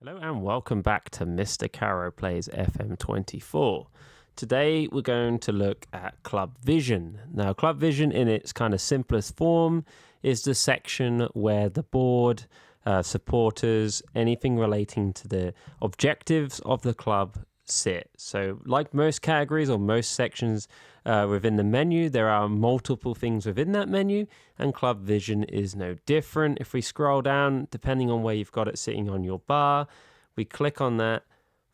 Hello and welcome back to Mr. Caro Plays FM24. Today we're going to look at Club Vision. Now, Club Vision in its kind of simplest form is the section where the board, supporters, anything relating to the objectives of the club sit. So like most categories or most sections within the menu, there are multiple things within that menu, and Club Vision is no different. If we scroll down, depending on where you've got it sitting on your bar, we click on that.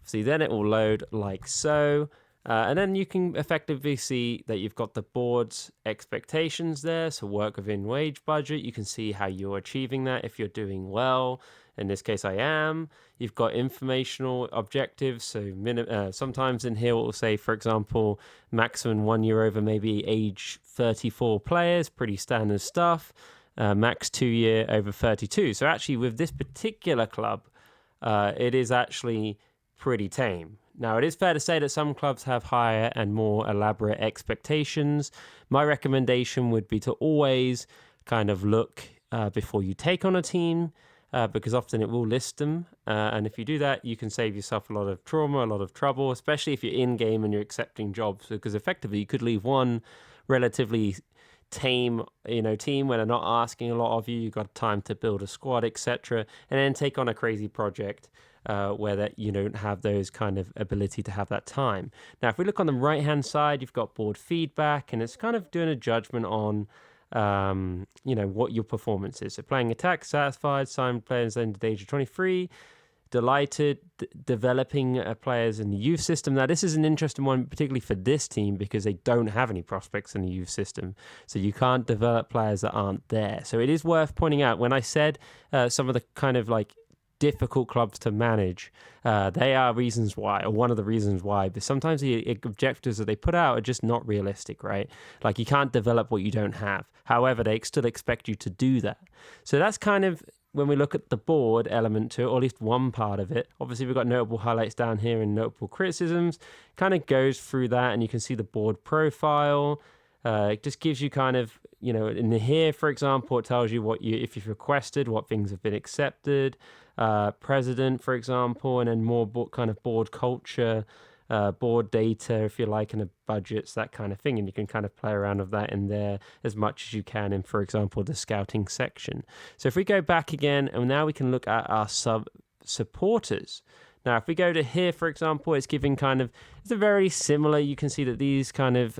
See, then it will load like so. And then you can effectively see that you've got the board's expectations there. So work within wage budget. You can see how you're achieving that if you're doing well. In this case, I am. You've got informational objectives. So sometimes in here it will say, for example, maximum 1 year over maybe age 34 players. Pretty standard stuff. Max 2 year over 32. So actually with this particular club, it is actually pretty tame. Now, it is fair to say that some clubs have higher and more elaborate expectations. My recommendation would be to always kind of look before you take on a team, because often it will list them. And if you do that, you can save yourself a lot of trauma, a lot of trouble, especially if you're in-game and you're accepting jobs, because effectively you could leave one relatively tame team where they're not asking a lot of you. You've got time to build a squad, etc., and then take on a crazy project where that you don't have those kind of ability to have that time. Now, if we look on the right hand side, you've got board feedback, and it's kind of doing a judgment on what your performance is. So playing attack, satisfied, signed players under the age of 23, delighted, developing players in the youth system. Now, this is an interesting one, particularly for this team, because they don't have any prospects in the youth system. So you can't develop players that aren't there. So it is worth pointing out, when I said some of the kind of like difficult clubs to manage, they are reasons why, or one of the reasons why, but sometimes the objectives that they put out are just not realistic, right? Like, you can't develop what you don't have. However, they still expect you to do that. So that's kind of when we look at the board element to it, or at least one part of it. Obviously, we've got notable highlights down here and notable criticisms. Kind of goes through that, and you can see the board profile. It just gives you kind of, in here, for example, it tells you if you've requested, what things have been accepted, president, for example, and then more kind of board culture, board data, if you like, and the budgets, that kind of thing. And you can kind of play around with that in there as much as you can in, for example, the scouting section. So if we go back again, and now we can look at our supporters. Now, if we go to here, for example, it's giving it's a very similar, you can see that these kind of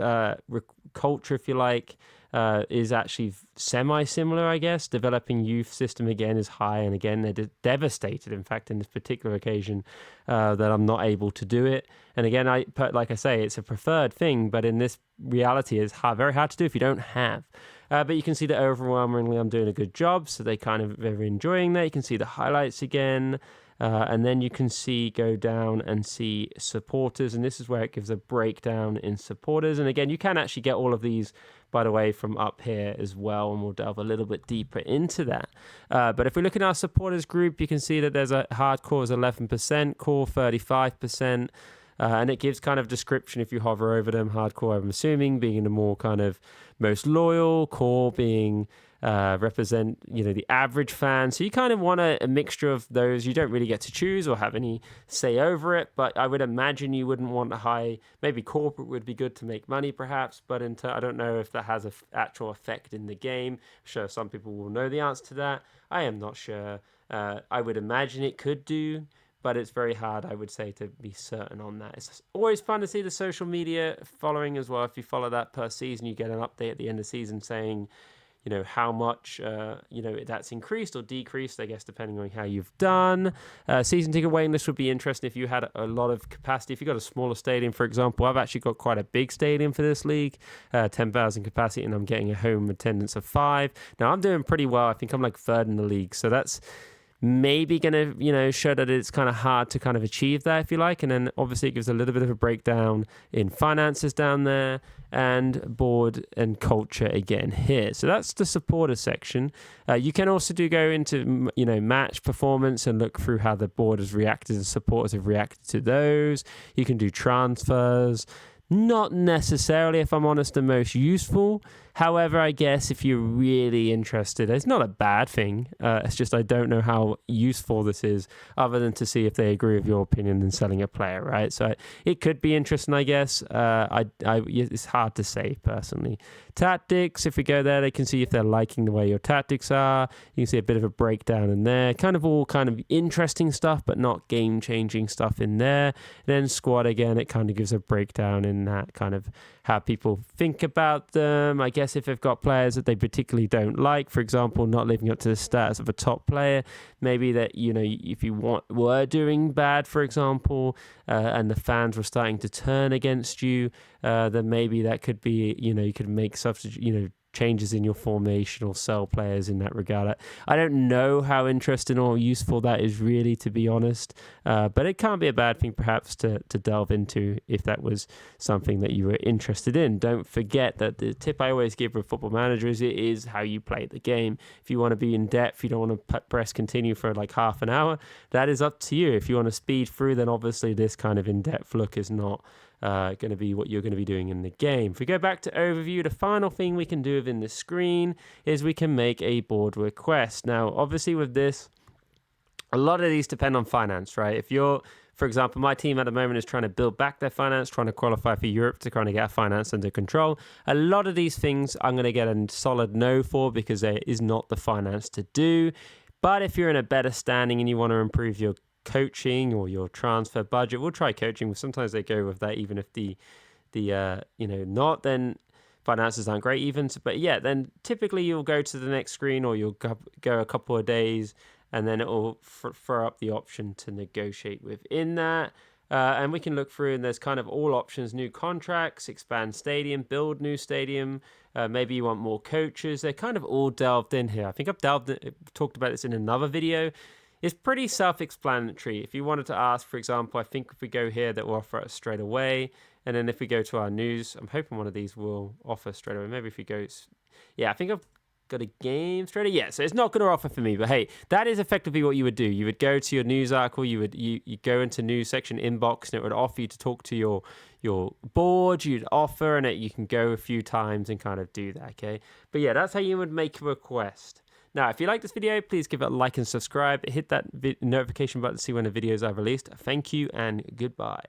culture, if you like, is actually semi-similar, I guess. Developing youth system, again, is high, and again, they're devastated, in fact, in this particular occasion, that I'm not able to do it. And again, like I say, it's a preferred thing, but in this reality, it's very hard to do if you don't have. But you can see that overwhelmingly I'm doing a good job, so they're very enjoying that. You can see the highlights again. And then you can go down and see supporters, and this is where it gives a breakdown in supporters. And again, you can actually get all of these, by the way, from up here as well, and we'll delve a little bit deeper into that. But if we look at our supporters group, you can see that there's a hardcore is 11%, core 35%, and it gives kind of description if you hover over them. Hardcore, I'm assuming, being the more kind of most loyal, core being represent the average fan. So you kind of want a mixture of those. You don't really get to choose or have any say over it, but I would imagine you wouldn't want a high. Maybe corporate would be good to make money, perhaps, but I don't know if that has an actual effect in the game. I'm sure some people will know the answer to that. I am not sure. I would imagine it could do, but it's very hard, I would say, to be certain on that. It's always fun to see the social media following as well. If you follow that per season, you get an update at the end of the season saying how much, that's increased or decreased, I guess, depending on how you've done. Season ticket waiting list would be interesting if you had a lot of capacity. If you've got a smaller stadium, for example, I've actually got quite a big stadium for this league, 10,000 capacity, and I'm getting a home attendance of 5. Now, I'm doing pretty well. I think I'm like third in the league. So that's maybe going to, show that it's kind of hard to kind of achieve that, if you like. And then obviously it gives a little bit of a breakdown in finances down there and board and culture again here. So that's the supporter section. You can also go into, match performance and look through how the board has reacted and supporters have reacted to those. You can do transfers. Not necessarily, if I'm honest, the most useful. However, I guess if you're really interested, it's not a bad thing. It's just I don't know how useful this is, other than to see if they agree with your opinion in selling a player, right? So it could be interesting, I guess. It's hard to say personally. Tactics, if we go there, they can see if they're liking the way your tactics are. You can see a bit of a breakdown in there. Kind of all kind of interesting stuff, but not game-changing stuff in there. Then squad again, it kind of gives a breakdown in that kind of how people think about them. I guess if they've got players that they particularly don't like, for example, not living up to the status of a top player, maybe that, you know, if you were doing bad, for example, and the fans were starting to turn against you, then maybe that could be, you know, you could make changes in your formation or sell players in that regard. I don't know how interesting or useful that is really, to be honest, but it can't be a bad thing perhaps to delve into if that was something that you were interested in. Don't forget that the tip I always give with Football Manager is it is how you play the game. If you want to be in depth, you don't want to press continue for like half an hour, that is up to you. If you want to speed through, then obviously this kind of in-depth look is not going to be what you're going to be doing in the game. If we go back to overview, the final thing we can do within the screen is we can make a board request. Now, obviously with this, a lot of these depend on finance, right? If you're, for example, my team at the moment is trying to build back their finance, trying to qualify for Europe to kind of get our finance under control. A lot of these things I'm going to get a solid no for because there is not the finance to do. But if you're in a better standing and you want to improve your coaching or your transfer budget, we'll try coaching. Sometimes they go with that even if the not, then finances aren't great even. But yeah, then typically you'll go to the next screen or you'll go a couple of days and then it will throw up the option to negotiate within that. And we can look through and there's kind of all options: new contracts, expand stadium, build new stadium. Maybe you want more coaches. They're kind of all delved in here. I think I've talked about this in another video. It's pretty self-explanatory. If you wanted to ask, for example, I think if we go here, that will offer us straight away. And then if we go to our news, I'm hoping one of these will offer straight away. Maybe if we go, yeah, I think I've got a game straight away. Yeah, so it's not going to offer for me. But hey, that is effectively what you would do. You would go to your news article. You go into news section inbox, and it would offer you to talk to your board. You'd offer, and you can go a few times and kind of do that. Okay, but yeah, that's how you would make a request. Now, if you like this video, please give it a like and subscribe. Hit that notification button to see when the videos are released. Thank you and goodbye.